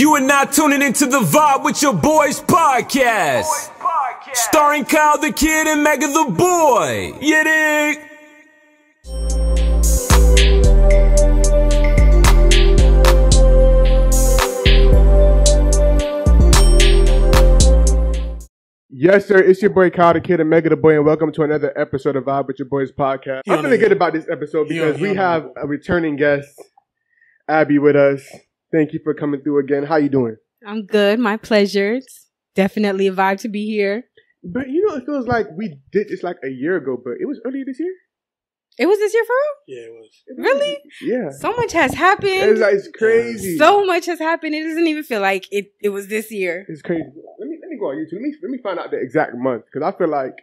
You are now tuning into The Vibe with Your Boys podcast. Starring Kyle the Kid and Mega the Boy. You dig? Yes, sir. It's your boy Kyle the Kid and Mega the Boy, and welcome to another episode of Vibe with Your Boys podcast. I'm feeling good about this episode because we have a returning guest, Abby, with us. Thank you for coming through again. How you doing? I'm good. My pleasure. It's definitely a vibe to be here. But you know, it feels like we did this like a year ago, but it was earlier this year. It was this year for real? Yeah, it was. Really? Yeah. So much has happened. It's crazy. So much has happened. It doesn't even feel like it was this year. It's crazy. Let me go on YouTube. Let me find out the exact month because I feel like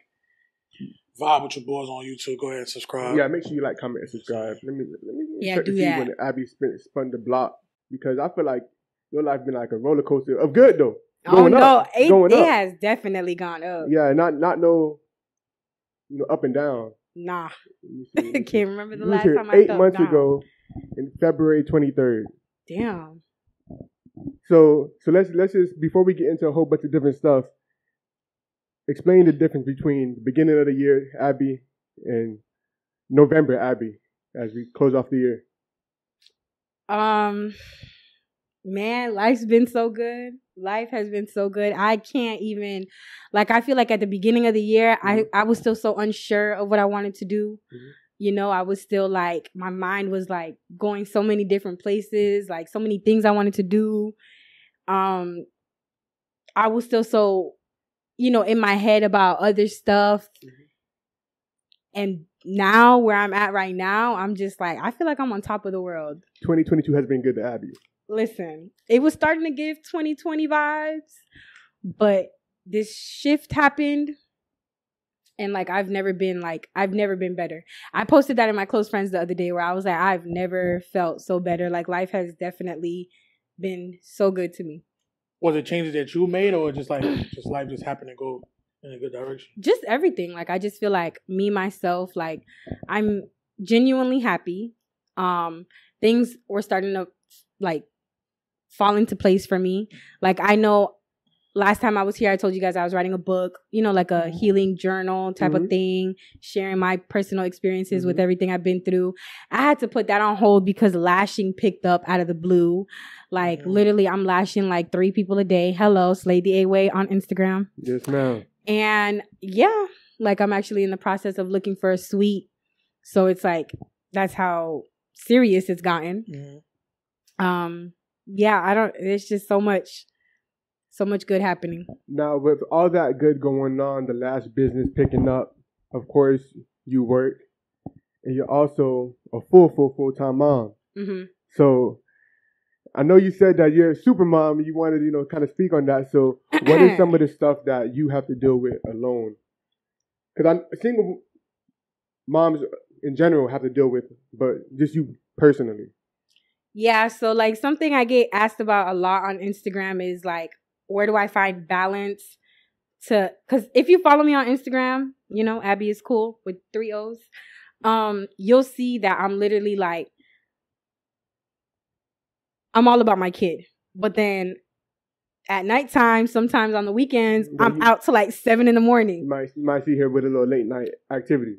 Vibe with Your Boys on YouTube. Go ahead and subscribe. Yeah, make sure you like, comment, and subscribe. Let me check do to see that. when Abby spun the block because I feel like your life been like a roller coaster of good though. Going up. It has definitely gone up. Yeah, not no, up and down. Nah. I Can't remember the last time I felt 8 months down. ago, in February 23rd. Damn. So let's just, before we get into a whole bunch of different stuff, explain the difference between the beginning of the year, Abby, and November, Abby, as we close off the year. Man, life's been so good. Life has been so good. I can't even, I feel like at the beginning of the year, I was still so unsure of what I wanted to do. Mm-hmm. You know, I was still my mind was going so many different places, so many things I wanted to do. I was still so, in my head about other stuff. Mm-hmm. And now where I'm at right now, I'm just I feel like I'm on top of the world. 2022 has been good to Abby. Listen, it was starting to give 2020 vibes, but this shift happened. And I've never been better. I posted that in my close friends the other day where I was I've never felt so better. Life has definitely been so good to me. Was it changes that you made or just life just happened to go in a good direction? Just everything. I just feel me, myself, I'm genuinely happy. Things were starting to fall into place for me. I know last time I was here, I told you guys I was writing a book, a healing journal type of thing, sharing my personal experiences with everything I've been through. I had to put that on hold because lashing picked up out of the blue. Literally, I'm lashing 3 people a day. Hello, Slay the A-Way on Instagram. Yes, ma'am. And yeah, I'm actually in the process of looking for a suite. So it's that's how serious it's gotten. Mm-hmm. Yeah, there's just so much good happening. Now, with all that good going on, the last business picking up, of course, you work, and you're also a full-time mom. Mm-hmm. So, I know you said that you're a super mom, and you wanted to, kind of speak on that. So, what is some of the stuff that you have to deal with alone? Because single moms in general have to deal with, but just you personally. Yeah, so something I get asked about a lot on Instagram is where do I find balance because if you follow me on Instagram, Abby is cool with 3 O's, you'll see that I'm literally I'm all about my kid. But then at nighttime, sometimes on the weekends, I'm out till 7 a.m. You might see her with a little late night activity.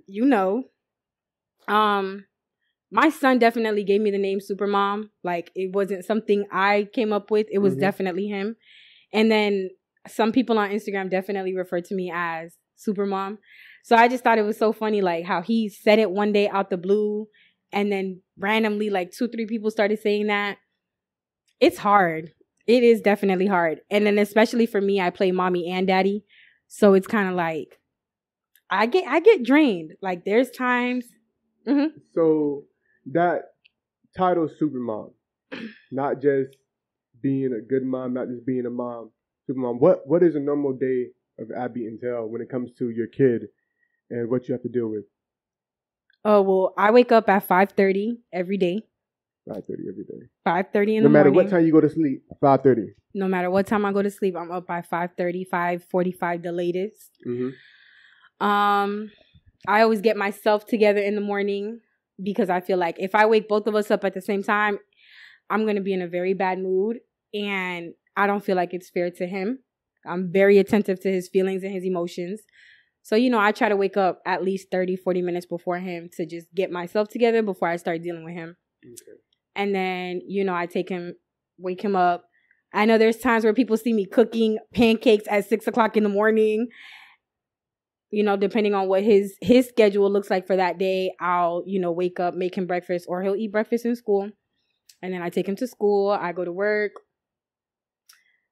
My son definitely gave me the name Supermom. It wasn't something I came up with. It was definitely him. And then some people on Instagram definitely refer to me as Supermom. So I just thought it was so funny, how he said it one day out the blue, and then randomly 2-3 people started saying that. It's hard. It is definitely hard. And then especially for me, I play mommy and daddy. So it's kind of I get drained. There's times. Mm-hmm. So that title, Supermom, not just being a good mom, not just being a mom, Supermom. What is a normal day of Abby entail when it comes to your kid and what you have to deal with? Oh, well, I wake up at 5:30 every day. 5:30 every day. 5:30 in the morning. No matter what time you go to sleep, 5:30. No matter what time I go to sleep, I'm up by 5:30, 5:45 the latest. Mm-hmm. I always get myself together in the morning because I feel if I wake both of us up at the same time, I'm going to be in a very bad mood. and I don't feel like it's fair to him. I'm very attentive to his feelings and his emotions. So, I try to wake up at least 30, 40 minutes before him to just get myself together before I start dealing with him. Okay. And then, I wake him up. I know there's times where people see me cooking pancakes at 6 o'clock in the morning. Depending on what his schedule looks like for that day, I'll, wake up, make him breakfast, or he'll eat breakfast in school. And then I take him to school. I go to work.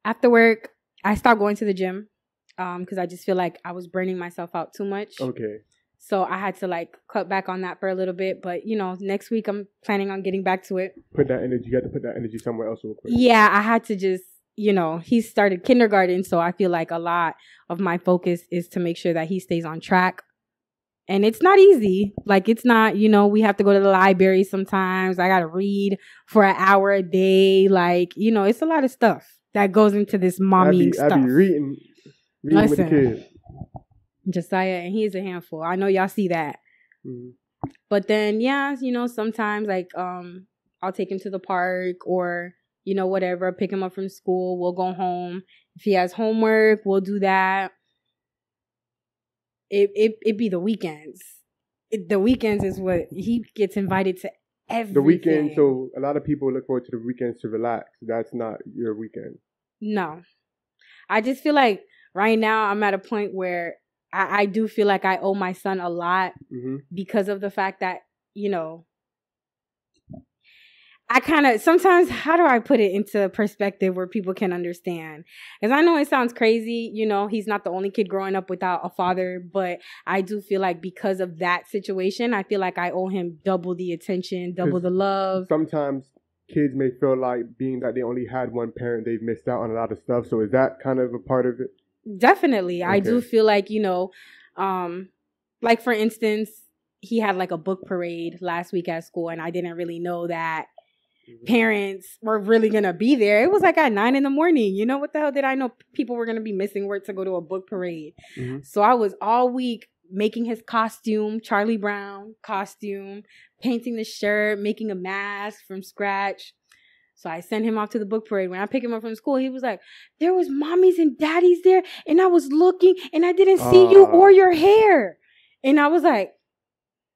After work, I start going to the gym. Because I just feel like I was burning myself out too much. Okay. So I had to cut back on that for a little bit. But, next week I'm planning on getting back to it. You got to put that energy somewhere else real quick. Yeah, I had to just, he started kindergarten. So I feel like a lot of my focus is to make sure that he stays on track. And it's not easy. It's not, we have to go to the library sometimes. I got to read for an hour a day. It's a lot of stuff that goes into this mommying stuff. I be reading with the kids. Josiah, and he's a handful. I know y'all see that. Mm-hmm. But then, sometimes I'll take him to the park or, whatever, pick him up from school. We'll go home. If he has homework, we'll do that. It be the weekends. The weekends is what he gets invited to everything. The weekend, so a lot of people look forward to the weekends to relax. That's not your weekend. No. I just feel like right now I'm at a point where I do feel like I owe my son a lot because of the fact that, I kind of, sometimes, how do I put it into perspective where people can understand? Because I know it sounds crazy, he's not the only kid growing up without a father, but I do feel like because of that situation, I feel like I owe him double the attention, double the love. Sometimes kids may feel like being that they only had one parent, they've missed out on a lot of stuff. So is that kind of a part of it? Definitely. Okay. I do feel like, for instance, he had a book parade last week at school and I didn't really know that parents were really going to be there. It was at 9 a.m. What the hell did I know people were going to be missing work to go to a book parade? Mm-hmm. So I was all week making his costume, Charlie Brown costume, painting the shirt, making a mask from scratch. So I sent him off to the book parade. When I picked him up from school, he was like, there was mommies and daddies there. And I was looking and I didn't see you or your hair. And I was like,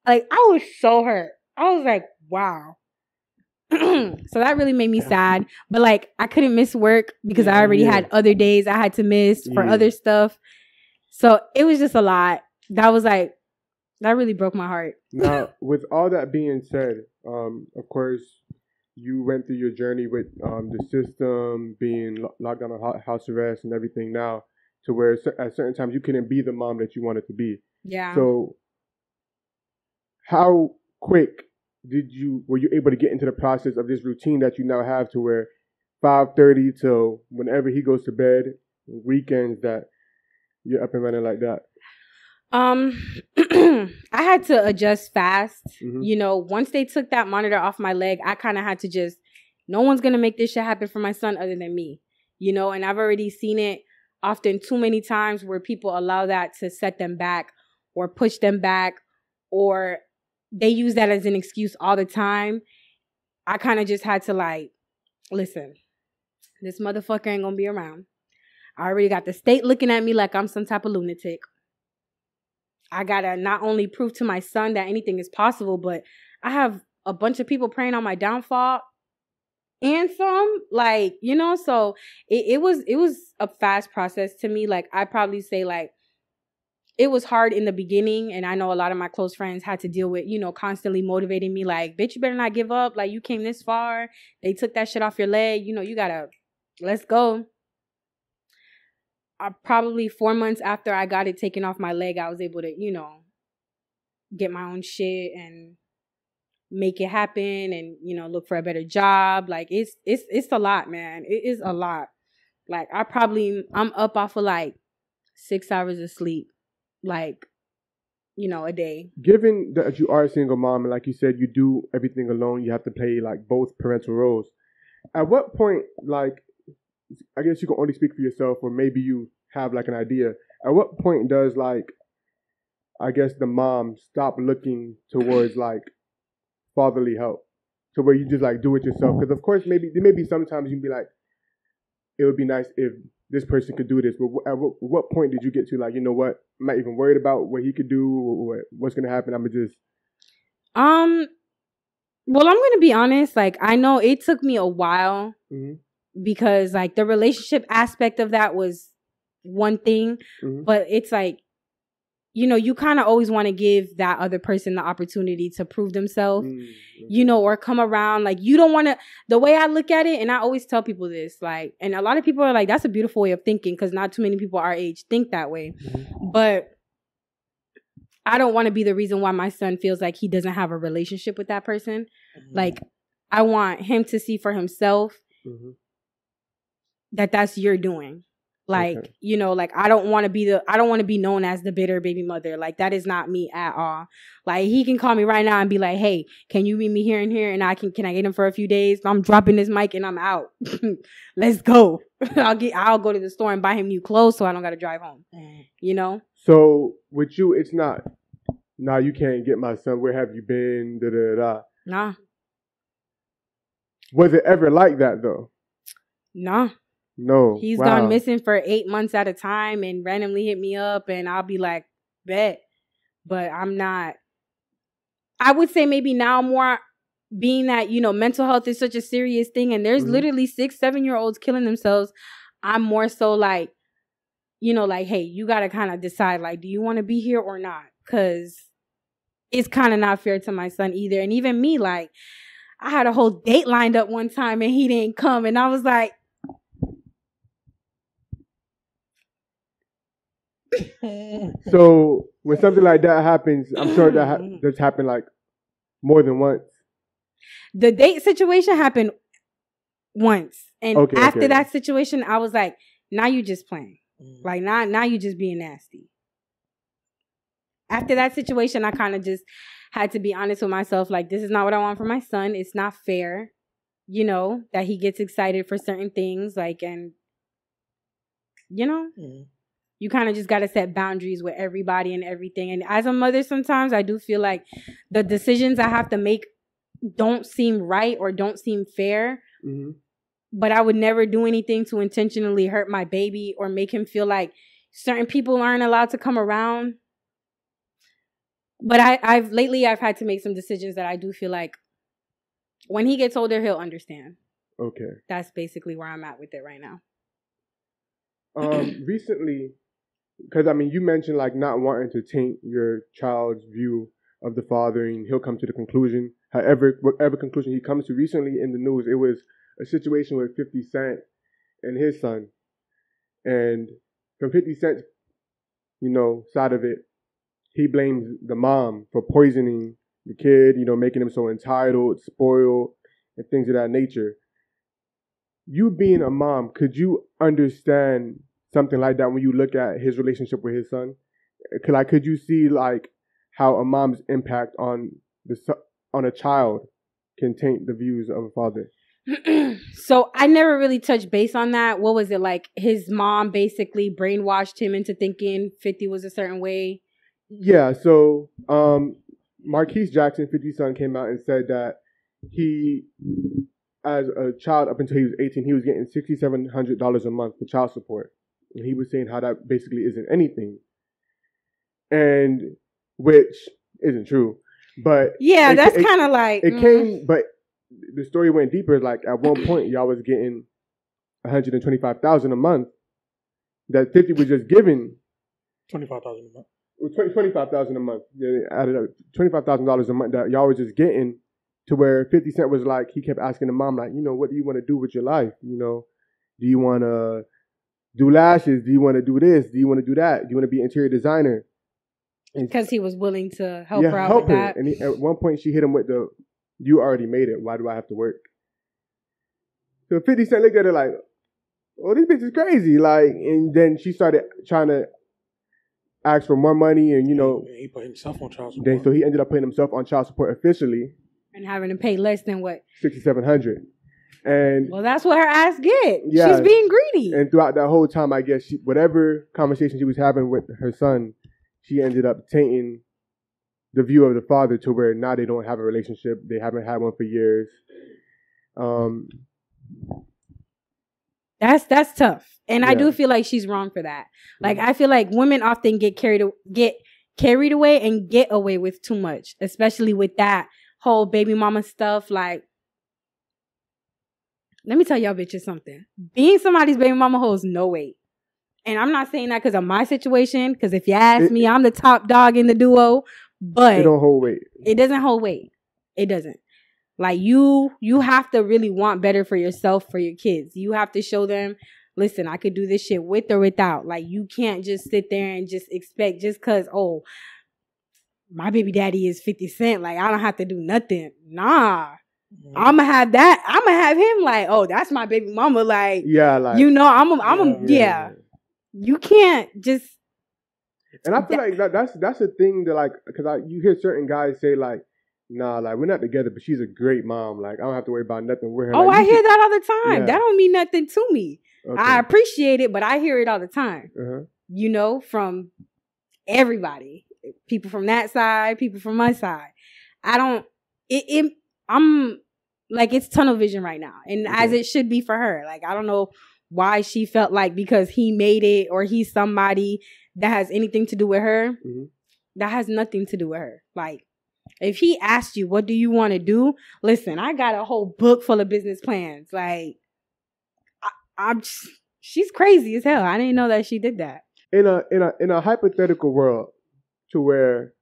I was so hurt. I was like, wow. So that really made me sad. But I couldn't miss work because I already had other days I had to miss for other stuff. So it was just a lot. That really broke my heart. Now, with all that being said, of course, you went through your journey with the system being locked down on house arrest and everything now to where at certain times you couldn't be the mom that you wanted to be. Yeah. So how quick were you able to get into the process of this routine that you now have to where 5:30 till whenever he goes to bed, weekends, that you're up and running like that? I had to adjust fast. Mm-hmm. Once they took that monitor off my leg, I kind of had to just, no one's going to make this shit happen for my son other than me, and I've already seen it often too many times where people allow that to set them back or push them back, or they use that as an excuse all the time. I kind of just had to listen, this motherfucker ain't going to be around. I already got the state looking at me like I'm some type of lunatic. I gotta not only prove to my son that anything is possible, but I have a bunch of people praying on my downfall and some, so it was a fast process to me. I probably say it was hard in the beginning. And I know a lot of my close friends had to deal with, constantly motivating me bitch, you better not give up. You came this far. They took that shit off your leg. You gotta, let's go. Probably 4 months after I got it taken off my leg, I was able to, get my own shit and make it happen and, look for a better job. It's a lot, man. It is a lot. I'm up off of 6 hours of sleep, a day. Given that you are a single mom and like you said, you do everything alone, you have to play both parental roles. At what point, I guess you can only speak for yourself, or maybe you have an idea. At what point does I guess the mom stop looking towards fatherly help to where you just do it yourself? Because of course there may be sometimes you can be it would be nice if this person could do this. But at what point did you get to, like, you know what, I'm not even worried about what he could do or what's going to happen. I'm going to just... Well, I'm going to be honest. Like, I know it took me a while because, like, the relationship aspect of that was one thing. But it's like, you know, you kind of always want to give that other person the opportunity to prove themselves, you know, or come around. Like, you don't want to, the way I look at it, and I always tell people this, like, and a lot of people are like, that's a beautiful way of thinking because not too many people our age think that way. But I don't want to be the reason why my son feels like he doesn't have a relationship with that person. Like, I want him to see for himself that that's your doing. Like, you know, like, I don't want to be known as the bitter baby mother. Like, that is not me at all. Like, he can call me right now and be like, hey, can you meet me here and here? And can I get him for a few days? I'm dropping this mic and I'm out. Let's go. I'll go to the store and buy him new clothes so I don't got to drive home. You know? So with you, it's not, nah, you can't get my son. Where have you been? Da, da, da. Nah. Was it ever like that though? Nah. No. He's gone missing for 8 months at a time and randomly hit me up and I'll be like, bet. But I'm not. I would say maybe now more, being that, you know, mental health is such a serious thing and there's literally 6-7-year-olds killing themselves. I'm more so like, you know, like, hey, you got to kind of decide, like, do you want to be here or not? Because it's kind of not fair to my son either. And even me, like, I had a whole date lined up one time and he didn't come. And I was like, so when something like that happens, I'm sure that that's happened like more than once. The date situation happened once. And after that situation, I was like, now you just playing. Like, now you just being nasty. After that situation, I kind of just had to be honest with myself. Like, this is not what I want for my son. It's not fair, you know, that he gets excited for certain things. Like, and, you know, you kind of just got to set boundaries with everybody and everything. And as a mother, sometimes I do feel like the decisions I have to make don't seem right or don't seem fair. But I would never do anything to intentionally hurt my baby or make him feel like certain people aren't allowed to come around. But I've had to make some decisions that I do feel like when he gets older, he'll understand. Okay. That's basically where I'm at with it right now. Recently, because I mean, you mentioned like not wanting to taint your child's view of the father, and he'll come to the conclusion, whatever conclusion he comes to. Recently in the news, it was a situation with 50 Cent and his son. And from 50 Cent's, you know, side of it, he blames the mom for poisoning the kid, you know, making him so entitled, spoiled, and things of that nature. You being a mom, could you understand something like that when you look at his relationship with his son? Could you see like how a mom's impact on a child can taint the views of a father? So I never really touched base on that. What was it like? His mom basically brainwashed him into thinking 50 was a certain way. Yeah. So Marquise Jackson, 50's son, came out and said that he, as a child up until he was 18, he was getting $6,700 a month for child support. And he was saying how that basically isn't anything. And which isn't true. But yeah, that's kind of like it came, but the story went deeper. Like at one point, y'all was getting $125,000 a month. That 50 was just giving $25,000 a month. $25,000 a month. Yeah, added up $25,000 a month that y'all was just getting, to where 50 Cent was like, he kept asking the mom, like, you know, what do you want to do with your life? You know, do you want to do lashes? Do you want to do this? Do you want to do that? Do you want to be an interior designer? Because he was willing to help her out with that. And at one point, she hit him with the, you already made it. Why do I have to work? So 50 Cent looked at her like, oh, this bitch is crazy. Like, and then she started trying to ask for more money, and, you know. He put himself on child support. So he ended up putting himself on child support officially. And having to pay less than what? $6,700. And well, that's what her ass get. Yeah, she's being greedy. And throughout that whole time, I guess, whatever conversation she was having with her son, she ended up tainting the view of the father to where now they don't have a relationship. They haven't had one for years. That's tough. And I do feel like she's wrong for that. Like, I feel like women often get carried away and get away with too much, especially with that whole baby mama stuff. Like, let me tell y'all bitches something. Being somebody's baby mama holds no weight. And I'm not saying that because of my situation, because if you ask me, I'm the top dog in the duo, but it don't hold weight. It doesn't hold weight. It doesn't. Like, you have to really want better for yourself, for your kids. You have to show them, listen, I could do this shit with or without. Like, you can't just sit there and just expect just because, oh, my baby daddy is 50 Cent. Like, I don't have to do nothing. Nah. I'm going to have that. I'm going to have him like, oh, that's my baby mama. Like, yeah, like, you know, yeah. You can't just. And I feel like that's a thing that, like, because you hear certain guys say, like, nah, like, we're not together, but she's a great mom. Like, I don't have to worry about nothing with her. Oh, like, I hear that all the time. Yeah. That don't mean nothing to me. Okay. I appreciate it, but I hear it all the time. You know, from everybody. People from that side, people from my side. I'm like, it's tunnel vision right now. And as it should be for her. Like, I don't know why she felt like because he made it or he's somebody that has anything to do with her. That has nothing to do with her. Like, if he asked you, what do you want to do? Listen, I got a whole book full of business plans. Like, she's crazy as hell. I didn't know that she did that. In a hypothetical world to where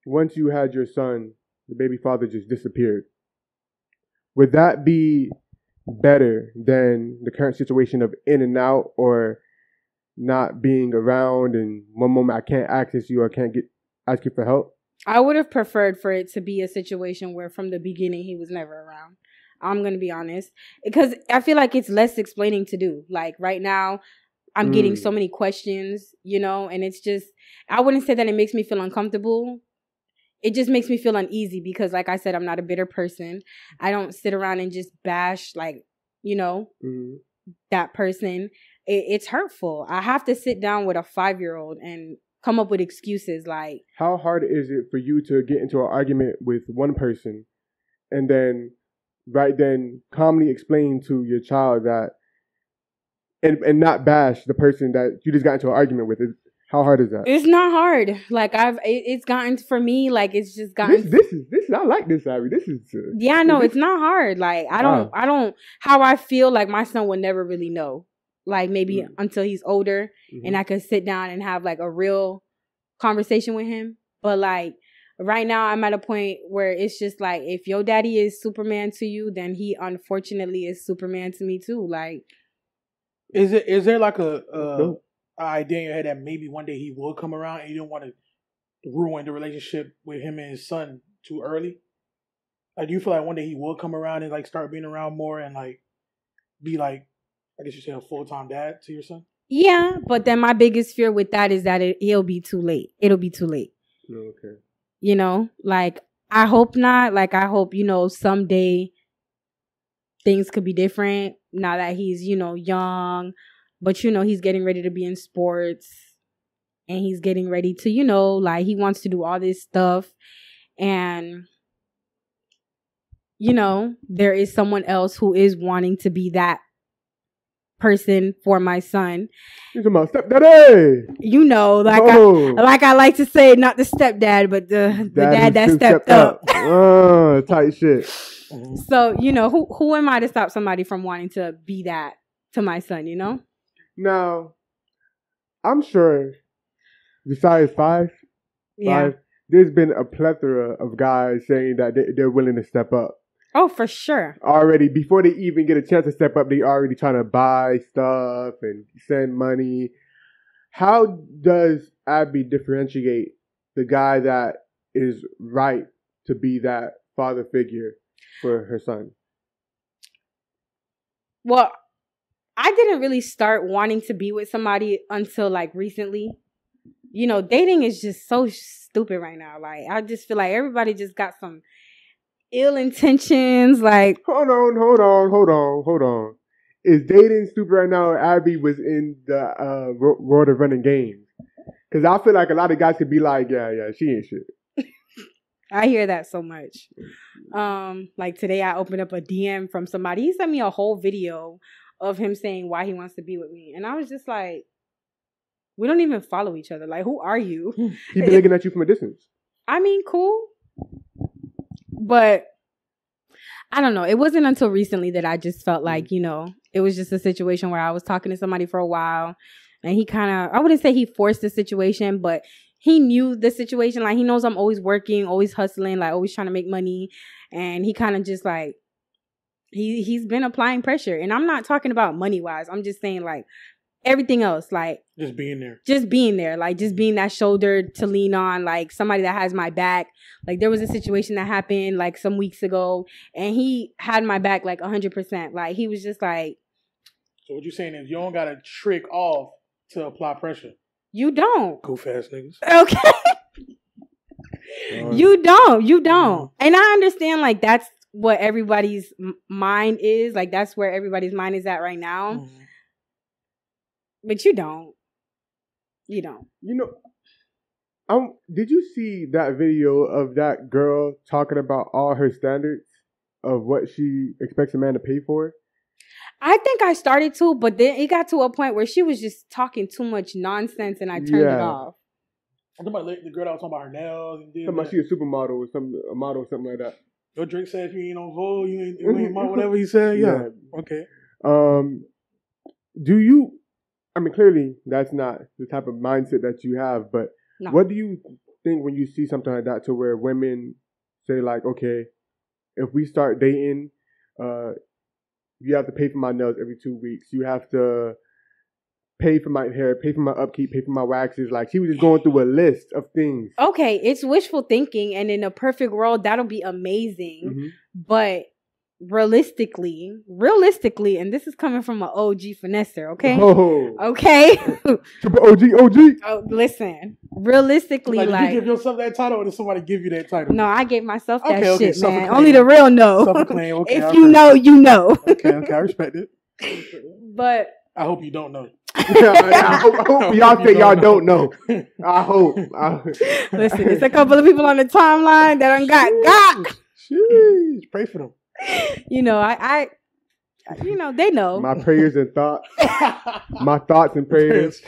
once you had your son, the baby father just disappeared, would that be better than the current situation of in and out or not being around, and one moment I can't access you or can't ask you for help? I would have preferred for it to be a situation where from the beginning he was never around. I'm going to be honest. Because I feel like it's less explaining to do. Like, right now, I'm getting so many questions, you know, and it's just, I wouldn't say that it makes me feel uncomfortable. It just makes me feel uneasy because, like I said, I'm not a bitter person. I don't sit around and just bash, like, you know, that person. It's hurtful. I have to sit down with a 5-year-old and come up with excuses. Like, how hard is it for you to get into an argument with one person and then right then calmly explain to your child that and not bash the person that you just got into an argument with? How hard is that? It's not hard. Like, it's gotten for me, like, it's just gotten. This is I like this, Abby. This is yeah, no, it's not hard. Like, I don't how I feel like my son will never really know. Like, maybe until he's older and I could sit down and have like a real conversation with him. But like, right now I'm at a point where it's just like, if your daddy is Superman to you, then he unfortunately is Superman to me too. Like, is there like a idea in your head that maybe one day he will come around and you don't want to ruin the relationship with him and his son too early? Like, do you feel like one day he will come around and like start being around more and like be like, I guess you say, a full-time dad to your son? Yeah, but then my biggest fear with that is that it'll be too late. It'll be too late. Okay. You know, like, I hope not. Like, I hope, you know, someday things could be different now that he's, you know, young. But, you know, he's getting ready to be in sports. And he's getting ready to, you know, like, he wants to do all this stuff. And, you know, there is someone else who is wanting to be that person for my son. You're talking about stepdaddy. You know, like I like to say, not the stepdad, but the dad that stepped up. Tight shit. So, you know, who am I to stop somebody from wanting to be that to my son, you know? Now, I'm sure besides five, there's been a plethora of guys saying that they're willing to step up. Oh, for sure. Already, before they even get a chance to step up, they already trying to buy stuff and send money. How does Abby differentiate the guy that is right to be that father figure for her son? Well, I didn't really start wanting to be with somebody until like recently. You know, dating is just so stupid right now. Like, I just feel like everybody just got some ill intentions. Like, hold on. Is dating stupid right now? Or Abby was in the world of running games? Because I feel like a lot of guys could be like, yeah, she ain't shit. I hear that so much. Like today I opened up a DM from somebody. He sent me a whole video of him saying why he wants to be with me. And I was just like, we don't even follow each other. Like, who are you? He been looking at you from a distance. I mean, cool. But I don't know. It wasn't until recently that I just felt like, you know, it was just a situation where I was talking to somebody for a while. And he kind of, I wouldn't say he forced the situation, but he knew the situation. Like, he knows I'm always working, always hustling, like, always trying to make money. And he kind of just, like, he's been applying pressure. And I'm not talking about money-wise. I'm just saying, like, everything else. Like, just being there. Like, just being that shoulder to lean on. Like, somebody that has my back. Like, there was a situation that happened, like, some weeks ago. And he had my back, like, 100%. Like, he was just, like. So what you're saying is you don't got to trick off to apply pressure. You don't. Goof ass niggas. Okay. You don't. And I understand, like, that's what everybody's mind is. Like, that's where everybody's mind is at right now. Mm-hmm. But you don't. You know, did you see that video of that girl talking about all her standards of what she expects a man to pay for? I think I started to, but then it got to a point where she was just talking too much nonsense, and I turned it off. I'm talking about the girl that was talking about her nails and talking about she a supermodel or a model or something like that. Your Drake said if you ain't on Vogue, you ain't whatever he said. Yeah. Okay. Do you? I mean, clearly that's not the type of mindset that you have. But what do you think when you see something like that, to where women say like, okay, if we start dating, you have to pay for my nails every 2 weeks. You have to pay for my hair, pay for my upkeep, pay for my waxes. Like, she was just going through a list of things. Okay, it's wishful thinking, and in a perfect world, that'll be amazing. Mm-hmm. But realistically, and this is coming from an OG finesser, okay? Oh. Okay? Triple OG. Oh, listen. Realistically, did you give yourself that title, or did somebody give you that title? No, I gave myself that shit, man. Only the real know. Self-acclaim, okay. If you know, you know. Okay, I respect it. But I hope you don't know. I hope y'all say y'all don't know. I hope. Listen, there's a couple of people on the timeline that got. Jeez, pray for them. You know, I they know. My prayers and thoughts, my thoughts and prayers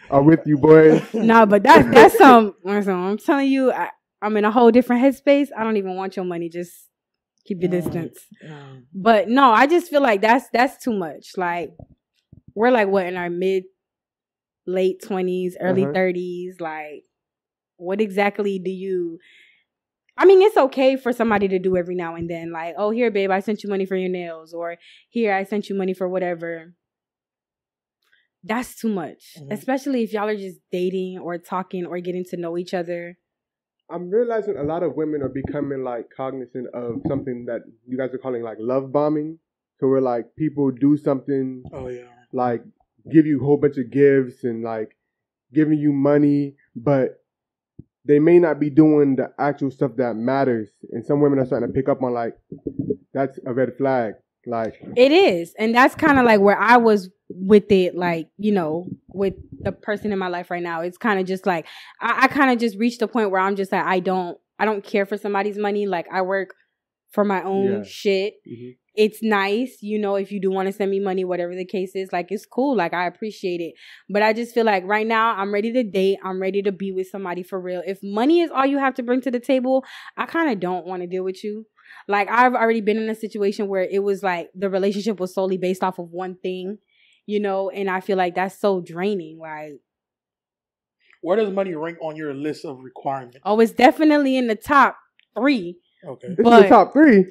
are with you, boys. No, but that's some. I'm telling you, I'm in a whole different headspace. I don't even want your money. Just keep your distance. But no, I just feel like that's too much. Like, we're like what, in our late 20s, early 30s. Like, what exactly do you? I mean, it's okay for somebody to do every now and then. Like, oh, here, babe, I sent you money for your nails. Or here, I sent you money for whatever. That's too much. Mm-hmm. Especially if y'all are just dating or talking or getting to know each other. I'm realizing a lot of women are becoming, like, cognizant of something that you guys are calling, like, love bombing. So where, like, people do something, like, give you a whole bunch of gifts and, like, giving you money, but they may not be doing the actual stuff that matters. And some women are starting to pick up on, like, that's a red flag. Like, it is. And that's kind of like where I was with it, like, you know, with the person in my life right now. It's kind of just like, I kind of just reached a point where I'm just like, I don't care for somebody's money. Like, I work for my own shit. Mm-hmm. It's nice, you know, if you do want to send me money, whatever the case is, like, it's cool. Like, I appreciate it. But I just feel like right now I'm ready to date. I'm ready to be with somebody for real. If money is all you have to bring to the table, I kind of don't want to deal with you. Like, I've already been in a situation where it was like the relationship was solely based off of one thing, you know, and I feel like that's so draining. Like, where does money rank on your list of requirements? Oh, it's definitely in the top 3. Okay. This is the top 3.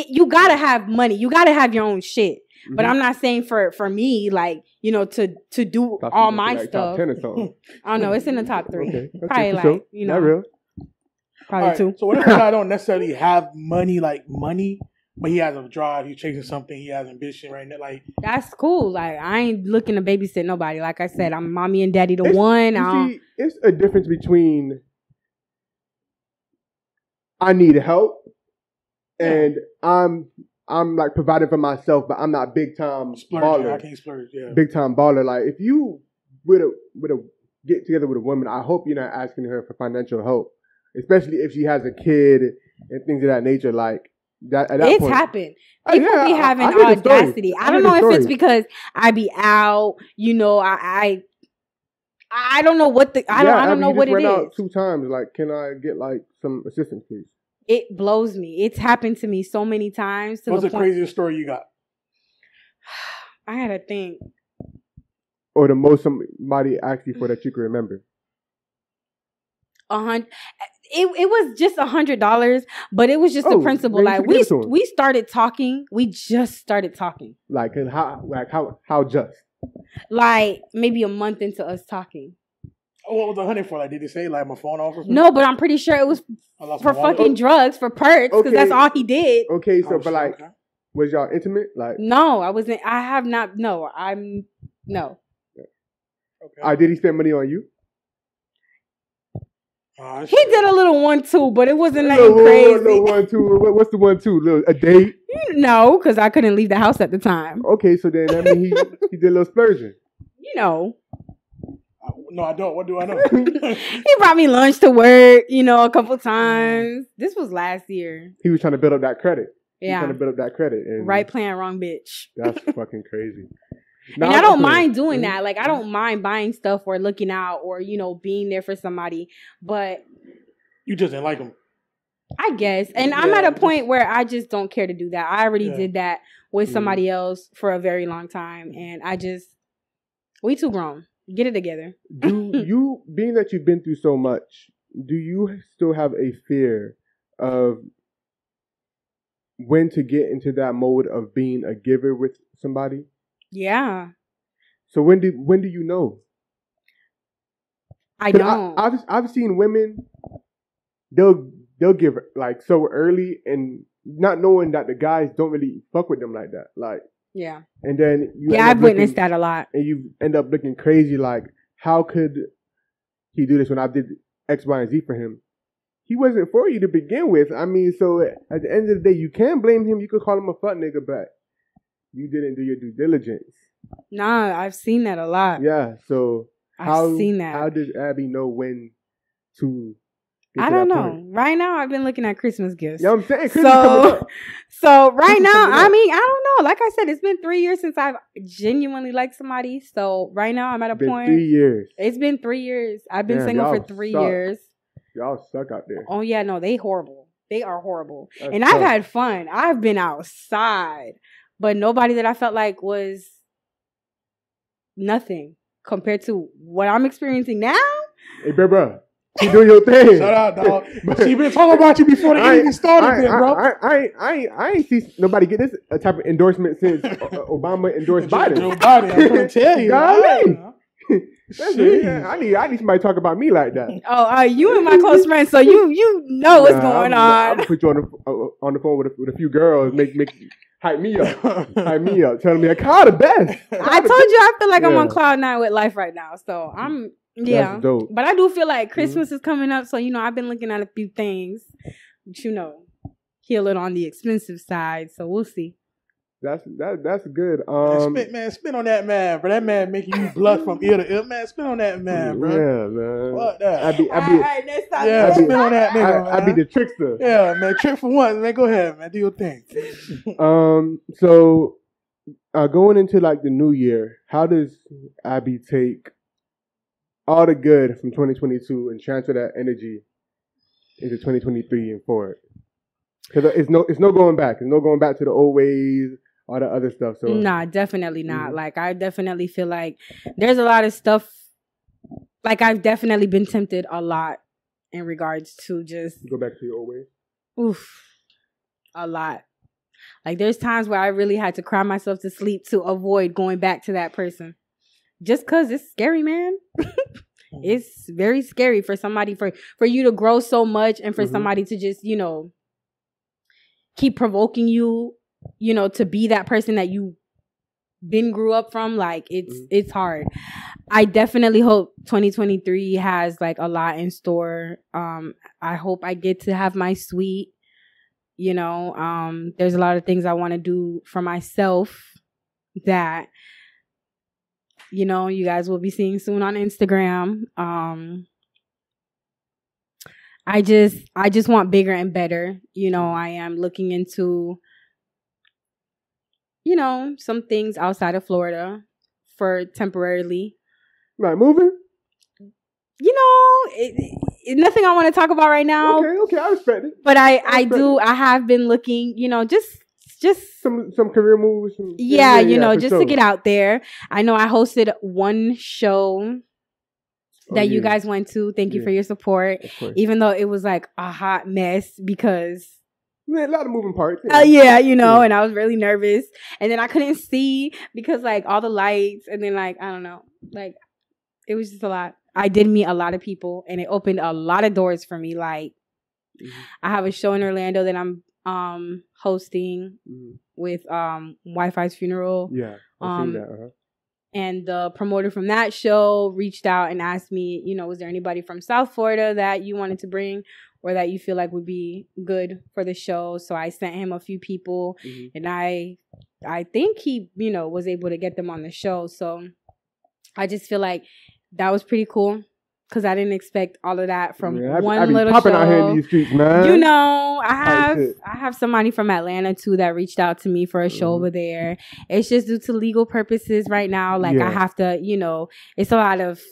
You gotta have money. You gotta have your own shit. Mm-hmm. But I'm not saying for me, like, you know, to do all my stuff. Top 10 or something. I don't know. It's in the top 3. Okay. Probably like, so. You know. Not real. Probably 2. So what if I don't necessarily have money, but he has a drive, he's chasing something, he has ambition right now, like, that's cool. Like, I ain't looking to babysit nobody. Like I said, I'm mommy and daddy to one. See, it's a difference between I need help and I'm like providing for myself, but I'm not big time baller. I can't splurge. Yeah, big time baller. Like, if you would get together with a woman, I hope you're not asking her for financial help, especially if she has a kid and things of that nature. Like, It's happened. People be having audacity. I don't know if it's because I be out. You know, I don't know what I don't know what it is. Out 2 times. Like, can I get like some assistance, please? It blows me. It's happened to me so many times. What's the craziest story you got? I had to think. Or the most somebody asked you for that you can remember. $100. It was just $100, but it was just the principle. Like we started talking. We just started talking. Like how just? Like maybe a month into us talking. Oh, what was $100 for? Like, did he say like my phone off or something? No, but I'm pretty sure it was for fucking drugs, for perks, because that's all he did. Okay, so but like, was y'all intimate? Like, no, I wasn't. I have not. No, I'm no. Okay. Did he spend money on you? He did a little 1-2, but it wasn't nothing crazy. Little 1-2. What's the 1-2? A date? No, because I couldn't leave the house at the time. Okay, so then that means he did a little splurging. You know. No, I don't. What do I know? He brought me lunch to work, you know, a couple times. This was last year. He was trying to build up that credit. Yeah. He was trying to build up that credit. And right plan, wrong bitch. That's fucking crazy. And I don't mind doing that. Like, I don't mind buying stuff or looking out or, you know, being there for somebody. But you just didn't like them. I guess. And I'm at a point where I just don't care to do that. I already did that with somebody else for a very long time. And we too grown. Get it together. Do you, being that you've been through so much, do you still have a fear of when to get into that mode of being a giver with somebody? Yeah. So when do you know? I don't. I've seen women, they'll give like so early and not knowing that the guys don't really fuck with them like that. Like, yeah. And then I've witnessed that a lot. And you end up looking crazy. Like, how could he do this when I did X, Y, and Z for him? He wasn't for you to begin with. I mean, so at the end of the day, you can blame him. You could call him a fuck nigga, but you didn't do your due diligence. Nah, I've seen that a lot. Yeah, so I've seen that. How does Abby know when to? I don't know. Right now, I've been looking at Christmas gifts. Yeah, I'm saying Christmas coming up. So right now, I mean, I don't know. Like I said, it's been 3 years since I've genuinely liked somebody. So right now, I'm at a point. 3 years. It's been 3 years. I've been single for 3 years. Y'all suck out there. Oh yeah, no, they horrible. They are horrible. That's and tough. I've had fun. I've been outside, but nobody that I felt like was nothing compared to what I'm experiencing now. Hey, bro. Keep doing your thing. Shout out, dog. She been talking about you before the even started, bro. I ain't see nobody get this type of endorsement since Obama endorsed Biden. Joe Biden, I'm gonna tell you. I need somebody to talk about me like that. Oh, you and my close friends, so you know what's going on. I'm gonna put you on the phone with a few girls, make hype me up, telling me like, "How the best." I told you I feel like I'm on cloud 9 with life right now, so I'm. Yeah, that's dope. But I do feel like Christmas is coming up, so I've been looking at a few things, but he a little on the expensive side, so we'll see. That's good. Spin on that man, bro. That man making you blush from ear to ear, man. Spin on that man, bro. Yeah, man. Fuck that. Next time. Yeah, spin on that nigga, man. I be the trickster. Yeah, man. Trick for once, man. Go ahead, man. Do your thing. So going into like the new year, how does Abby take all the good from 2022 and transfer that energy into 2023 and forward? Because it's no going back. There's no going back to the old ways, all the other stuff. So nah, definitely not. Like, I definitely feel like there's a lot of stuff. Like, I've definitely been tempted a lot in regards to just go back to your old ways. Oof, a lot. Like, there's times where I really had to cry myself to sleep to avoid going back to that person. Just because it's scary, man. It's very scary for somebody, for you to grow so much and for somebody to just, keep provoking you, to be that person that you grew up from. Like, it's hard. I definitely hope 2023 has like a lot in store. I hope I get to have my suite. There's a lot of things I want to do for myself that you guys will be seeing soon on Instagram. I just want bigger and better. You know, I am looking into, you know, some things outside of Florida for temporarily. Like moving? You know, it's nothing I want to talk about right now. Okay, I respect it. But I have been looking, you know, just some career moves. You know, just to get out there. I know I hosted one show that you guys went to. Thank you for your support. Even though it was like a hot mess because a lot of moving parts. You know, and I was really nervous. And then I couldn't see because like all the lights, and then like I don't know, like it was just a lot. I did meet a lot of people, and it opened a lot of doors for me. Like I have a show in Orlando that I'm hosting with Wi-Fi's funeral. Yeah, I've seen that. And the promoter from that show reached out and asked me, you know, was there anybody from South Florida that you wanted to bring or that you feel like would be good for the show? So I sent him a few people, and I think he, you know, was able to get them on the show. So I just feel like that was pretty cool. Because I didn't expect all of that from one little show. Out here in these streets, man. You know, I have somebody from Atlanta too that reached out to me for a show over there. It's just due to legal purposes right now. Like I have to, you know, it's a lot of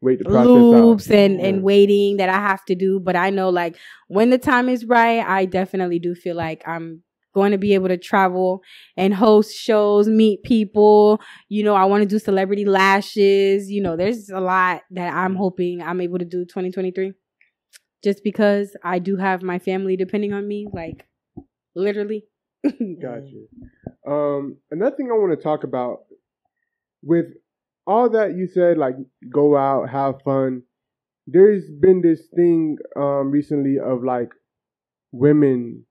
loops and waiting that I have to do. But I know like when the time is right, I definitely do feel like I'm going to be able to travel and host shows, meet people. You know, I want to do celebrity lashes. You know, there's a lot that I'm hoping I'm able to do 2023. Just because I do have my family depending on me, like literally. Gotcha. Another thing I want to talk about with all that you said, like go out, have fun. There's been this thing recently of like women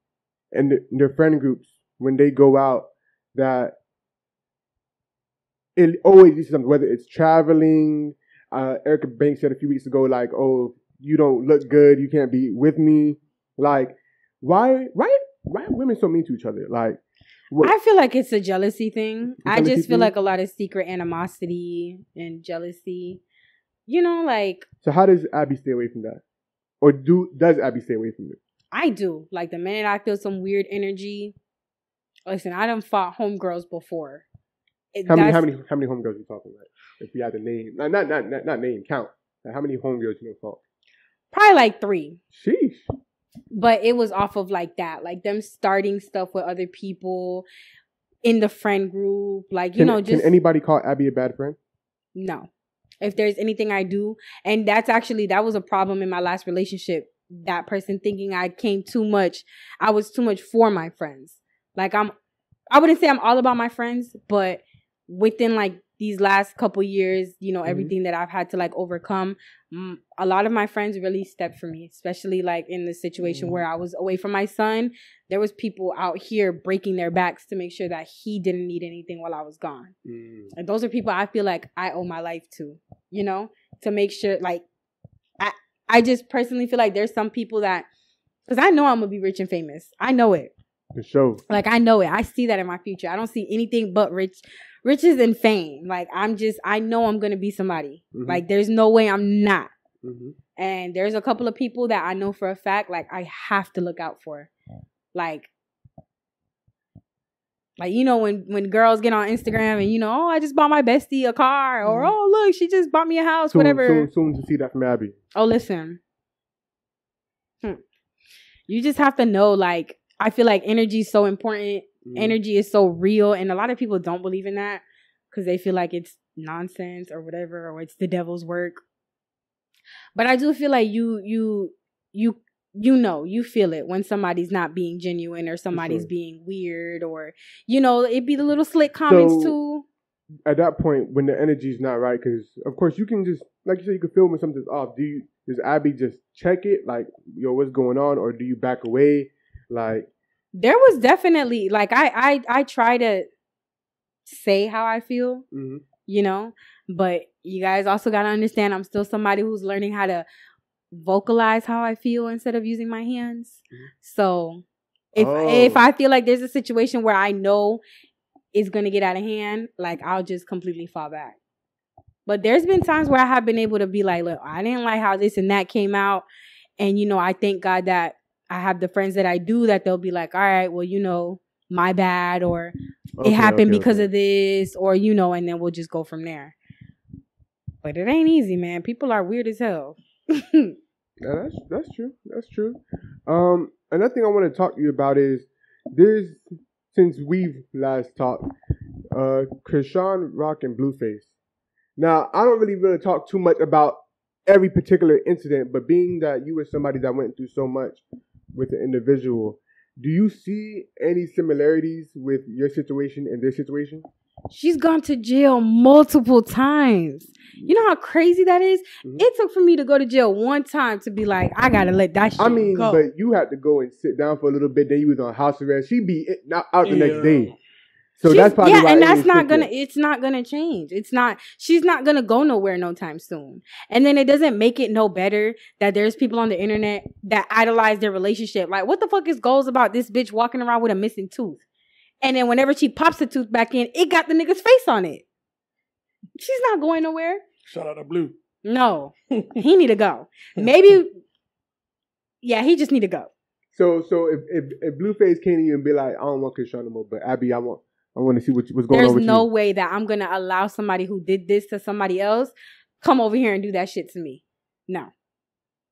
and their friend groups, when they go out, that it always is something, whether it's traveling. Erica Banks said a few weeks ago, like, oh, you don't look good, you can't be with me. Like, why are women so mean to each other? Like, I feel like it's a jealousy thing. I just feel like a lot of secret animosity and jealousy. You know, like. So how does Abby stay away from that? Or does Abby stay away from it? I do. Like the minute I feel some weird energy, listen, I done fought homegirls before. How many homegirls you talking about? If you had to name, not name, count. Like, how many homegirls you fought? Probably like 3. Sheesh. But it was off of like that, like them starting stuff with other people in the friend group. Like you know, just can anybody call Abby a bad friend? No. If there's anything I do, and that was a problem in my last relationship. That person thinking I was too much for my friends. Like I wouldn't say I'm all about my friends, but within like these last couple years, you know, everything that I've had to like overcome, a lot of my friends really stepped for me, especially like in the situation where I was away from my son. There was people out here breaking their backs to make sure that he didn't need anything while I was gone. And those are people I feel like I owe my life to, you know, to make sure like, I just personally feel like there's some people that, because I know I'm going to be rich and famous. I know it. For sure. Like, I know it. I see that in my future. I don't see anything but riches and fame. Like, I know I'm going to be somebody. Like, there's no way I'm not. And there's a couple of people that I know for a fact, like, I have to look out for. Like, you know, when girls get on Instagram and, you know, oh, I just bought my bestie a car, or, oh, look, she just bought me a house, whatever. Soon to see that from Abby. Oh, listen. You just have to know, like, I feel like energy is so important. Energy is so real. And a lot of people don't believe in that because they feel like it's nonsense or whatever, or it's the devil's work. But I do feel like you know, you feel it when somebody's not being genuine or somebody's being weird, or, you know, it'd be the little slick comments too. At that point, when the energy's not right, because of course you can just, like you said, you can feel when something's off. Does Abby just check it, like, yo, what's going on, or do you back away? Like, there was definitely, like, I try to say how I feel, you know, but you guys also got to understand I'm still somebody who's learning how to vocalize how I feel instead of using my hands. So if I feel like there's a situation where I know it's going to get out of hand, like, I'll just completely fall back. But there's been times where I have been able to be like, look, I didn't like how this and that came out, And, you know, I thank God that I have the friends that I do that they'll be like, all right, well, you know, my bad, or it happened because of this, or, you know, and then we'll just go from there. But it ain't easy, man. People are weird as hell. Yeah, that's true. That's true. Another thing I want to talk to you about is since we've last talked, Chrisean Rock and Blueface. Now, I don't really want to talk too much about every particular incident, but being that you were somebody that went through so much with the individual, do you see any similarities with your situation and their situation? She's gone to jail multiple times. You know how crazy that is? Mm-hmm. It took for me to go to jail one time to be like, I gotta let that shit go. But you had to go and sit down for a little bit. Then you was on house arrest. She'd be out the next day. So that's probably why. And that's not gonna. It's not gonna change. It's not. She's not gonna go nowhere no time soon. And then it doesn't make it no better that there's people on the internet that idolize their relationship. Like, what the fuck is goals about this bitch walking around with a missing tooth? And then whenever she pops the tooth back in, it got the nigga's face on it. She's not going nowhere. Shout out to Blue. No, he need to go. Maybe, yeah, he just need to go. So if Blueface can't even be like, I don't want Chrisean no more, but Abby, I want to see what's going on with you. There's no way that I'm gonna allow somebody who did this to somebody else come over here and do that shit to me. No,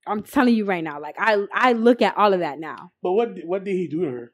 I'm telling you right now. Like I look at all of that now. But what did he do to her?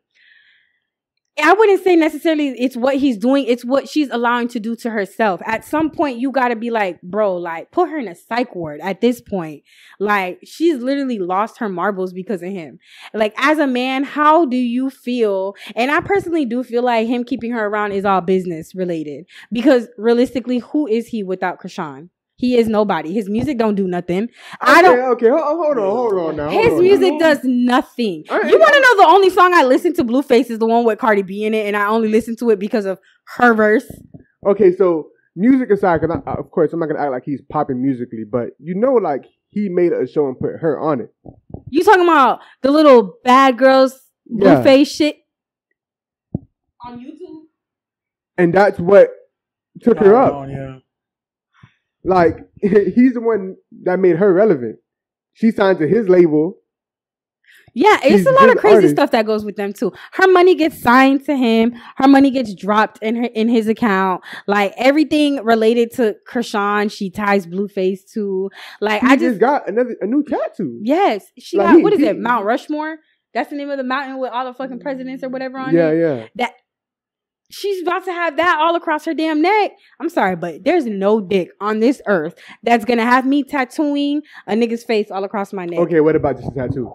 I wouldn't say necessarily it's what he's doing. It's what she's allowing to do to herself. At some point, you got to be like, bro, like, put her in a psych ward at this point. Like, she's literally lost her marbles because of him. Like, as a man, how do you feel? And I personally do feel like him keeping her around is all business related. Because realistically, who is he without Chrisean? He is nobody. His music don't do nothing. Okay. Hold on now. His music does nothing. You want to know the only song I listen to Blueface is the one with Cardi B in it, and I only listen to it because of her verse. Okay, so music aside, because of course I'm not gonna act like he's popping musically, but you know, like he made a show and put her on it. You talking about the little bad girls Blueface shit on YouTube? And that's what took her up. Yeah. Like, he's the one that made her relevant. She signed to his label. Yeah, it's a lot of crazy stuff that goes with them too. Her money gets signed to him. Her money gets dropped in his account. Like, everything related to Chrisean, she ties Blueface to. Like, I just got a new tattoo. Yes, she got, what is it? Mount Rushmore? That's the name of the mountain with all the fucking presidents or whatever on it. Yeah. That. She's about to have that all across her damn neck. I'm sorry, but there's no dick on this earth that's going to have me tattooing a nigga's face all across my neck. Okay, what about just a tattoo?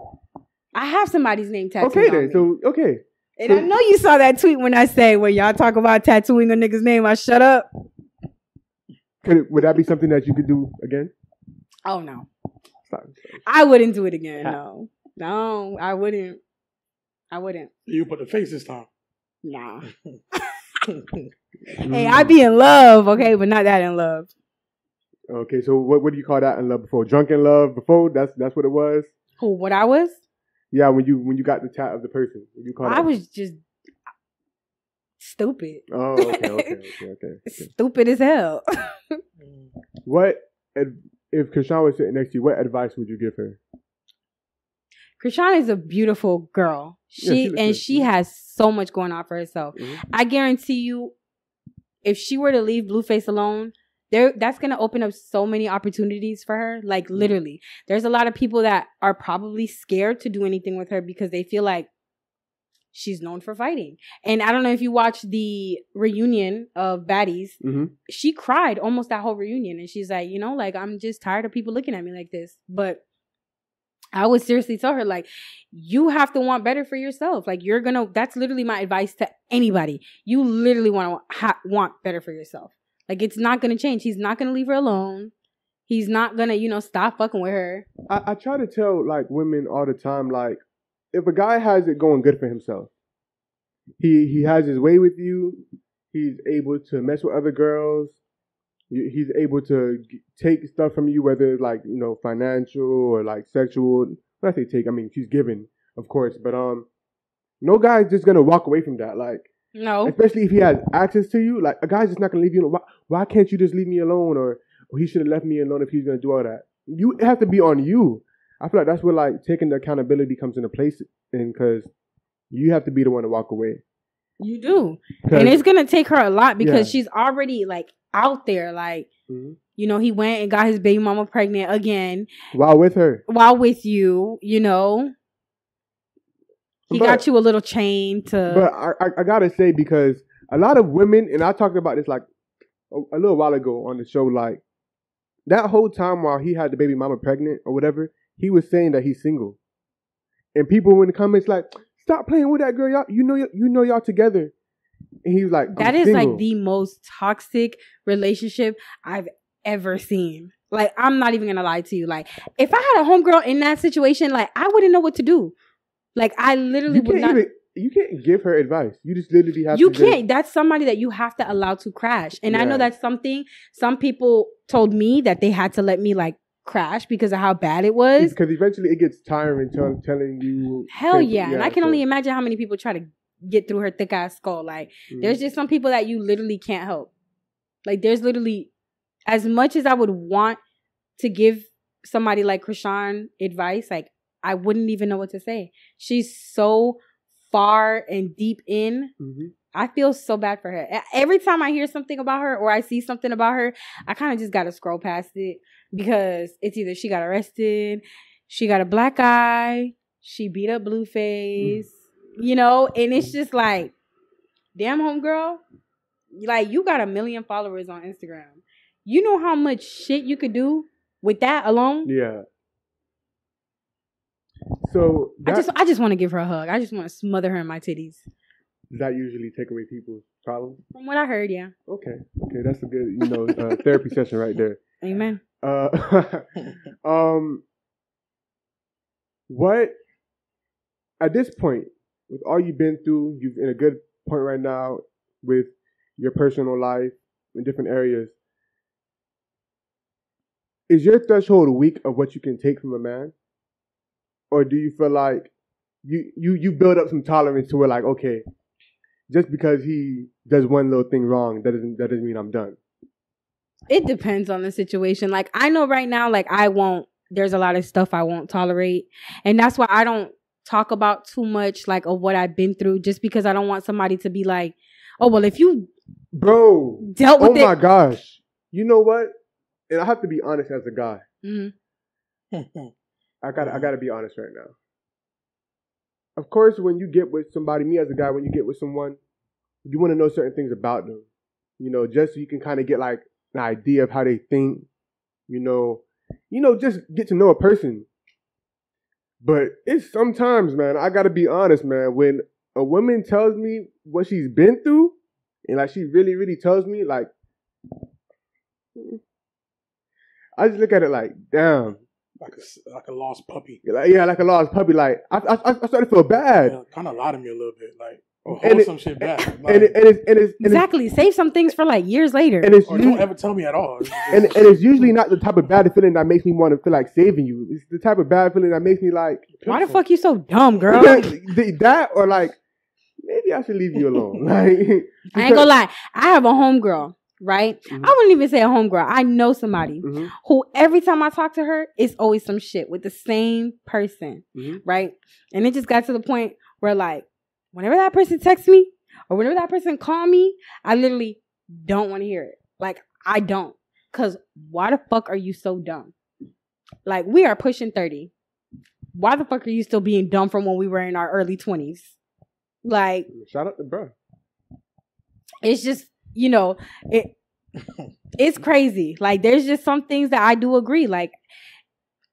I have somebody's name tattooed on me. Okay. And I know you saw that tweet when I say, when y'all talk about tattooing a nigga's name, I shut up. Would that be something that you could do again? Oh, no. I wouldn't do it again, no. No, I wouldn't. You put the face this time. Nah. Hey, I be in love, okay, but not that in love. Okay, so what do you call that in love before? Drunk in love before? That's what it was? Who, what I was? Yeah, when you got the tat of the person. You call I was just stupid. Oh, okay. Stupid as hell. What, if Chrisean was sitting next to you, what advice would you give her? Chrisean is a beautiful girl. She has so much going on for herself. Mm-hmm. I guarantee you, if she were to leave Blueface alone, that's going to open up so many opportunities for her. Like, literally. There's a lot of people that are probably scared to do anything with her because they feel like she's known for fighting. And I don't know if you watched the reunion of Baddies. Mm-hmm. She cried almost that whole reunion. And she's like, like, I'm just tired of people looking at me like this. But I would seriously tell her, like, you have to want better for yourself. Like, that's literally my advice to anybody. You literally want better for yourself. Like, it's not going to change. He's not going to leave her alone. He's not going to, stop fucking with her. I try to tell, like, women all the time, like, if a guy has it going good for himself, he has his way with you, he's able to mess with other girls, he's able to take stuff from you, whether it's like, financial or like sexual. When I say take, I mean she's given, of course. But no guy's just gonna walk away from that. Like, no. Especially if he has access to you. Like, a guy's just not gonna leave you alone. Why can't you just leave me alone? Or he should have left me alone if he's gonna do all that. You have to be on you. I feel like that's where like taking the accountability comes into place, and because you have to be the one to walk away. You do, and it's gonna take her a lot because she's already like out there. Like, you know, he went and got his baby mama pregnant again while with her, while with you. You know, he got you a little chain to. But I gotta say, because a lot of women, and I talked about this like a little while ago on the show, like that whole time while he had the baby mama pregnant or whatever, he was saying that he's single, and people in the comments like, stop playing with that girl, y'all. You know y'all together, and he was like, that is single. Like the most toxic relationship I've ever seen. Like, I'm not even gonna lie to you. Like, if I had a homegirl in that situation, like, I wouldn't know what to do. Like, I literally would not. You can't give her advice. You just literally have to. You can't. That's somebody that you have to allow to crash. And I know that's something some people told me that they had to let me like crash because of how bad it was. Because eventually it gets tiring telling you. Hell yeah. And I can only imagine how many people try to get through her thick ass skull. Like, there's just some people that you literally can't help. Like, there's literally, as much as I would want to give somebody like Chrisean advice, like, I wouldn't even know what to say. She's so far and deep in. I feel so bad for her. Every time I hear something about her or I see something about her, I kind of just got to scroll past it because it's either she got arrested, she got a black eye, she beat up Blueface, you know, and it's just like, damn, homegirl, like, you got 1 million followers on Instagram. You know how much shit you could do with that alone? Yeah. So I just want to give her a hug. I just want to smother her in my titties. Does that usually take away people's problems? From what I heard, yeah. Okay, that's a good, therapy session right there. Amen. What at this point, with all you've been through, you're in a good point right now with your personal life in different areas. Is your threshold weak of what you can take from a man? Or do you feel like you build up some tolerance to where, like, okay, just because he does one little thing wrong, that doesn't mean I'm done? It depends on the situation. Like, I know right now, like, there's a lot of stuff I won't tolerate. And that's why I don't talk about too much, like, of what I've been through, just because I don't want somebody to be like, oh, well, if you dealt with it. Oh my gosh. You know what? And I have to be honest as a guy. I gotta be honest right now. Of course, when you get with somebody, me as a guy, when you get with someone, you want to know certain things about them. You know, just so you can kind of get like an idea of how they think. You know, just get to know a person. But it's sometimes, man, I gotta be honest, man. When a woman tells me what she's been through, and like she really, really tells me, like, I just look at it like, damn. Like a lost puppy. Like a lost puppy. Like, I started to feel bad. Yeah, kind of lied to me a little bit. Like, hold some shit back. Like, and it's exactly. Save some things for like years later. Or don't ever tell me at all. And it's usually not the type of bad feeling that makes me want to feel like saving you. It's the type of bad feeling that makes me like, why the fuck you so dumb, girl? That or like, maybe I should leave you alone. Like, I ain't gonna lie. I have a homegirl. Right? I wouldn't even say a homegirl. I know somebody who every time I talk to her, it's always some shit with the same person. Right? And it just got to the point where, like, whenever that person texts me or whenever that person call me, I literally don't want to hear it. Like, I don't. Because why the fuck are you so dumb? Like, we are pushing 30. Why the fuck are you still being dumb from when we were in our early 20s? Like, shout out to bro. It's just, you know, it's crazy. Like, there's just some things that I do agree. Like,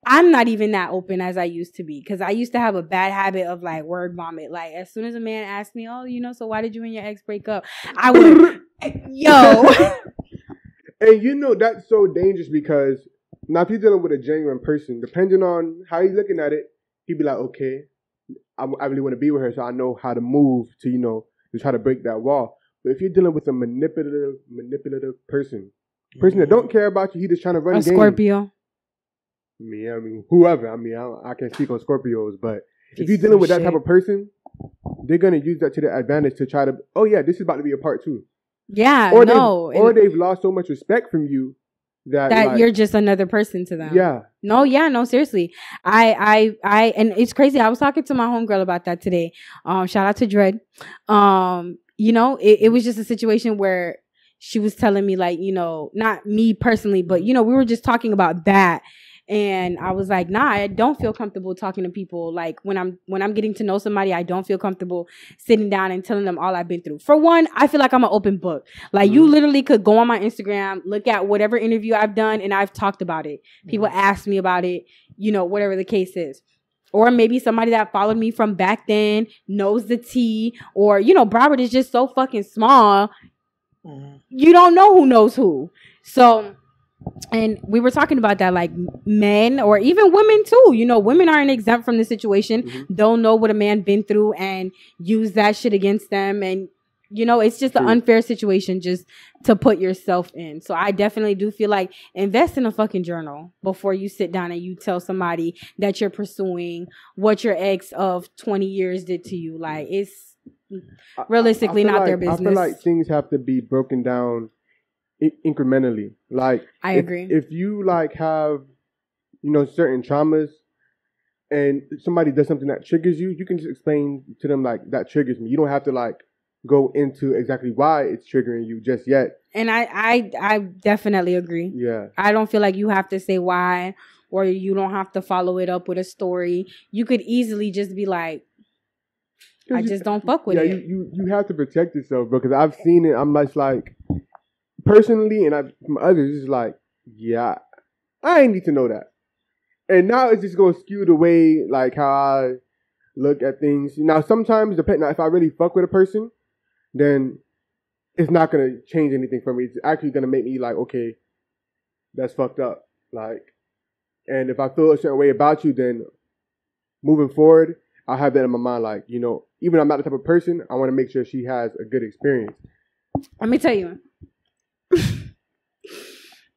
I'm not even that open as I used to be, because I used to have a bad habit of like word vomit. Like, as soon as a man asked me, oh, you know, so why did you and your ex break up? I would, yo. And you know, that's so dangerous, because now if you're dealing with a genuine person, depending on how he's looking at it, he'd be like, okay, I really want to be with her, so I know how to move to, you know, to try to break that wall. But if you're dealing with a manipulative person that don't care about you, he just trying to run a game. Scorpio. I mean, whoever. I mean, I can't speak on Scorpios, but if you're dealing with that type of person, they're gonna use that to their advantage to try to, oh yeah, this is about to be a part two. Yeah, or they've lost so much respect from you that like, you're just another person to them. Yeah. No, seriously. I and it's crazy. I was talking to my homegirl about that today. Shout out to Dread. You know, it was just a situation where she was telling me, like, you know, not me personally, but, you know, we were just talking about that. And I was like, nah, I don't feel comfortable talking to people. Like when I'm getting to know somebody, I don't feel comfortable sitting down and telling them all I've been through. For one, I feel like I'm an open book. Like you literally could go on my Instagram, look at whatever interview I've done, and I've talked about it. People ask me about it, you know, whatever the case is. Or maybe somebody that followed me from back then knows the tea. Or, you know, Broward is just so fucking small. You don't know who knows who. So... And we were talking about that, like men or even women too. You know, women aren't exempt from the situation. Don't know what a man been through and use that shit against them. And, you know, it's just an unfair situation just to put yourself in. So I definitely do feel like invest in a fucking journal before you sit down and you tell somebody that you're pursuing what your ex of 20 years did to you. Like, it's realistically not their business. I feel like things have to be broken down incrementally. Like, I agree. If you like have, you know, certain traumas and somebody does something that triggers you, you can just explain to them like, that triggers me. You don't have to like go into exactly why it's triggering you just yet. And I definitely agree. Yeah. I don't feel like you have to say why, or you don't have to follow it up with a story. You could easily just be like, I just don't fuck with it. You have to protect yourself, bro, because I've seen it. I'm much like, personally, and from others, it's like, yeah, I ain't need to know that. And now it's just going to skew the way, like, how I look at things. Now, sometimes, depending if I really fuck with a person, then it's not going to change anything for me. It's actually going to make me like, okay, that's fucked up. Like, and if I feel a certain way about you, then moving forward, I'll have that in my mind. Like, you know, even though I'm not the type of person, I want to make sure she has a good experience. Let me tell you.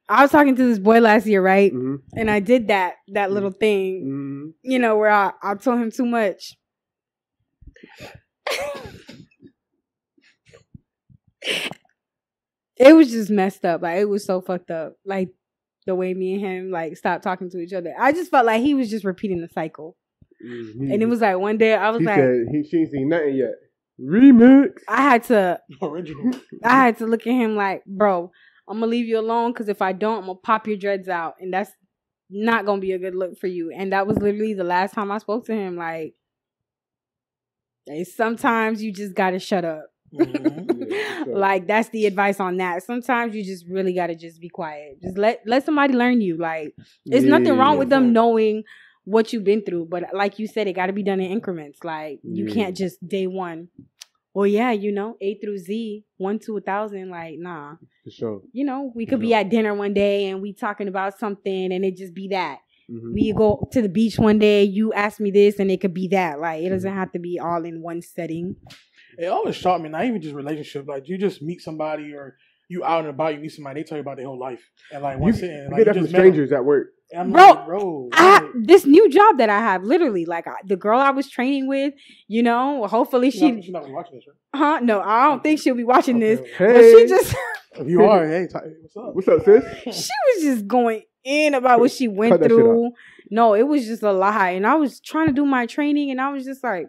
I was talking to this boy last year, right? And I did that little thing, you know, where I told him too much. It was just messed up. Like, it was so fucked up. Like, the way me and him, like, stopped talking to each other. I just felt like he was just repeating the cycle. And it was like, one day, I was like... She ain't seen nothing yet. Remix. I had to... Original. I had to look at him like, bro, I'm going to leave you alone, because if I don't, I'm going to pop your dreads out. And that's not going to be a good look for you. And that was literally the last time I spoke to him. Like, sometimes you just got to shut up. Like, that's the advice on that. Sometimes you just really got to just be quiet. Just let somebody learn you. Like, there's nothing wrong with them knowing what you've been through. But like you said, it got to be done in increments. Like, you can't just day one. Well, yeah, you know, A through Z, 1 to 1,000, like, nah. For sure. You know, we could be at dinner one day and we talking about something and it just be that. We go to the beach one day, you ask me this and it could be that. Like, it doesn't have to be all in one setting. It always shocked me, not even just relationship. Like, you just meet somebody or you out and about, you meet somebody, they tell you about their whole life. And like, once you get that from strangers at work. And I'm bro, this new job that I have, literally, like, the girl I was training with, you know, hopefully she's not watching this, right? No, I don't think she'll be watching this. Hey. But she just... If you are, hey, what's up? What's up, sis? She was just going in about what she went through. No, it was just a lie. And I was trying to do my training and I was just like...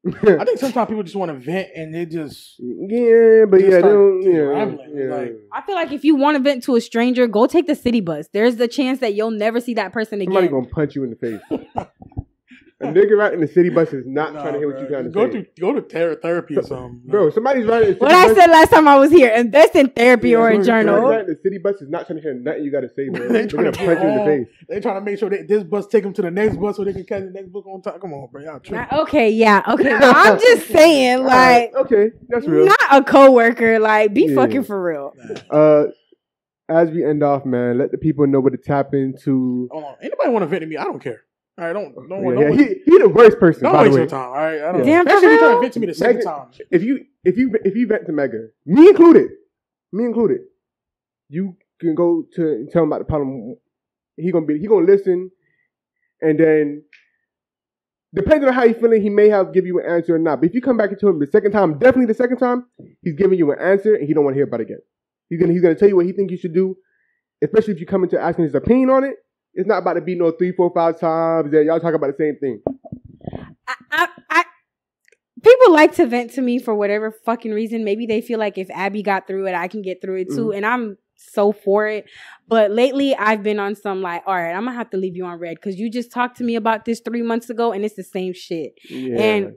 I think sometimes people just want to vent and they just they don't. Like, I feel like if you want to vent to a stranger, go take the city bus. There's the chance that you'll never see that person again. Somebody gonna punch you in the face. A nigga riding the city bus is not trying to hear what you trying to say. Go to therapy or something. Bro, somebody's riding the city bus. What I said last time I was here, invest in therapy or a journal. Riding the city bus is not trying to hear nothing you got to say, bro. They're trying to punch you in the face. They're trying to make sure that this bus take them to the next bus so they can catch the next bus on time. Come on, bro. Y'all tripping. Okay. Well, I'm just saying, like, okay, that's real. Not a coworker. Like, be fucking for real. As we end off, man, let the people know what to tap into. Hold on. Anybody want to vent to me? I don't care. All right, don't he the worst person. Don't by waste the way. your time. All right, I don't. Damn, especially if you trying to vent to me the second time. If you vent to Mega, me included, you can go to and tell him about the problem. He gonna listen, and then depending on how he's feeling, he may have give you an answer or not. But if you come back to him the second time, definitely the second time, he's giving you an answer and he don't want to hear about it again. He's gonna tell you what he thinks you should do, especially if you come into asking his opinion on it, it's not about to be no 3, 4, 5 times that y'all talk about the same thing. People like to vent to me for whatever fucking reason. Maybe they feel like if Abby got through it, I can get through it too. And I'm so for it. But lately, I've been on some like, all right, I'm going to have to leave you on red because you just talked to me about this 3 months ago and it's the same shit. Yeah. And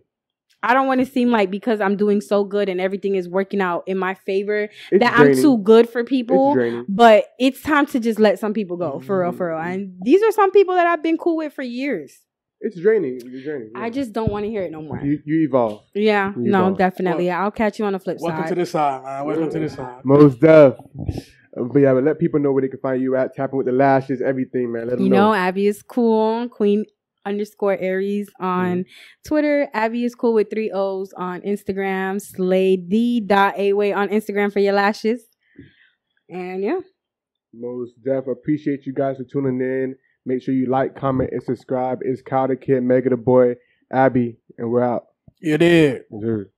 I don't want to seem like because I'm doing so good and everything is working out in my favor that I'm too good for people. But it's time to just let some people go, for real, for real. And these are some people that I've been cool with for years. It's draining. It's draining. Yeah. I just don't want to hear it no more. You evolve. Yeah, no, definitely. Well, I'll catch you on the flip side. Welcome to the side, man. Welcome to the side. Most def. But yeah, but let people know where they can find you at. Tapping with the lashes, everything, man. Let them know. Abby is cool. Queen_Aries on Twitter. Abby is cool with 3 O's on Instagram. SlayD.Away on Instagram for your lashes. And yeah. Most def. Appreciate you guys for tuning in. Make sure you like, comment, and subscribe. It's Kyle the Kid, Mega the Boy, Abby, and we're out. You did. Yes, sir.